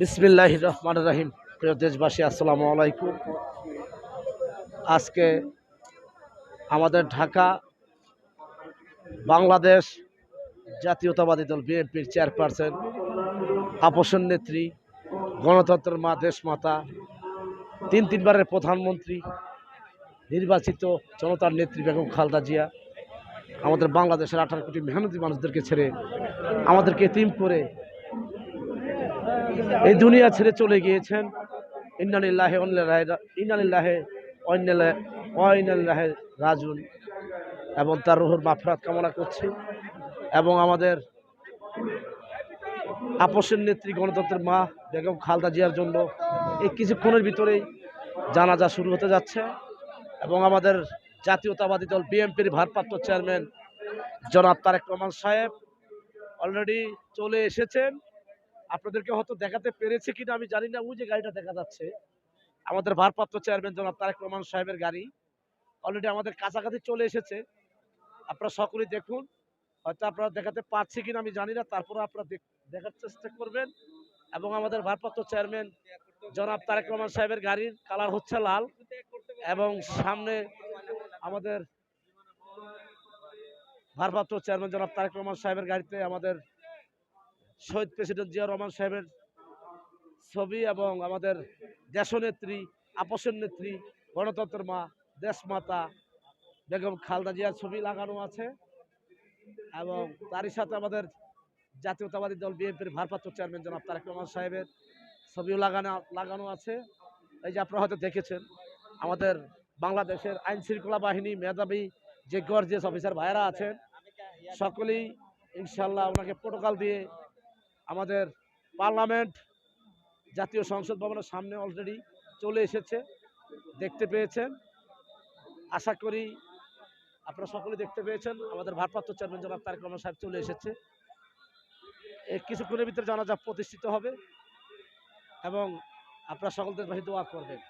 বিসমিল্লাহির রহমানির রহিম। প্রিয় দেশবাসী, আসসালামু আলাইকুম। আজকে আমাদের ঢাকা বাংলাদেশ জাতীয়তাবাদী দল বিএনপির চেয়ারপারসন, আপসের নেত্রী, গণতন্ত্রের মা, দেশমাতা, তিনবারের প্রধানমন্ত্রী, নির্বাচিত জনতার নেত্রী বেগম খালেদা জিয়া আমাদের বাংলাদেশের 18 কোটি মেহনতি মানুষদেরকে ছেড়ে, আমাদেরকে এতিম করে এই দুনিয়া ছেড়ে চলে গিয়েছেন। ইন্নালিল্লাহি ওয়া ইন্না ইলাইহি রাজিউন। এবং তার রুহুর মাগফিরাত কামনা করছি। এবং আমাদের আপসের নেত্রী, গণতন্ত্রের মা বেগম খালেদা জিয়ার জন্য এই কিছুক্ষণের ভিতরেই জানাজা শুরু হতে যাচ্ছে। এবং আমাদের জাতীয়তাবাদী দল বিএনপির ভারপ্রাপ্ত চেয়ারম্যান জনাব তারেক রহমান সাহেব অলরেডি চলে এসেছেন। আপনাদেরকে হয়তো দেখাতে পেরেছে কিনা আমি জানি না, ওই যে গাড়িটা দেখা যাচ্ছে আমাদের ভারপ্রাপ্ত চেয়ারম্যান জনাব তারেক রহমান সাহেবের গাড়ি অলরেডি আমাদের কাছাকাছি চলে এসেছে। আপনারা সকলেই দেখুন, হয়তো আপনারা দেখাতে পারছি কিনা আমি জানি না, তারপরে আপনারা দেখার চেষ্টা করবেন। এবং আমাদের ভারপ্রাপ্ত চেয়ারম্যান জনাব তারেক রহমান সাহেবের গাড়ির কালার হচ্ছে লাল, এবং সামনে আমাদের ভারপ্রাপ্ত চেয়ারম্যান জনাব তারেক রহমান সাহেবের গাড়িতে আমাদের শহীদ প্রেসিডেন্ট জিয়া রহমান সাহেবের ছবি এবং আমাদের দেশনেত্রী, আপসের নেত্রী, গণতন্ত্রের মা, দেশমাতা বেগম খালেদা জিয়ার ছবি লাগানো আছে। এবং তারই সাথে আমাদের জাতীয়তাবাদী দল বিএনপির ভারপ্রাপ্ত চেয়ারম্যান জনাব তারেক রহমান সাহেবের ছবিও লাগানো আছে। এই যে আপনারা হয়তো দেখেছেন, আমাদের বাংলাদেশের আইন শৃঙ্খলা বাহিনী মেধাবী যে গর্জিয়াস অফিসার ভাইয়েরা আছেন, সকলেই ইনশাল্লাহ ওনাকে প্রোটোকল দিয়ে আমাদের পার্লামেন্ট, জাতীয় সংসদ ভবনের সামনে অলরেডি চলে এসেছে, দেখতে পেয়েছেন। আশা করি আপনারা সকলে দেখতে পেয়েছেন, আমাদের ভারপ্রাপ্ত চেয়ারম্যান জনাব তারেক রহমান সাহেব চলে এসেছে। এই কিছুক্ষণের ভিতরে জানাজা প্রতিষ্ঠিত হবে এবং আপনারা সকল দেশবাসী দোয়া করবেন।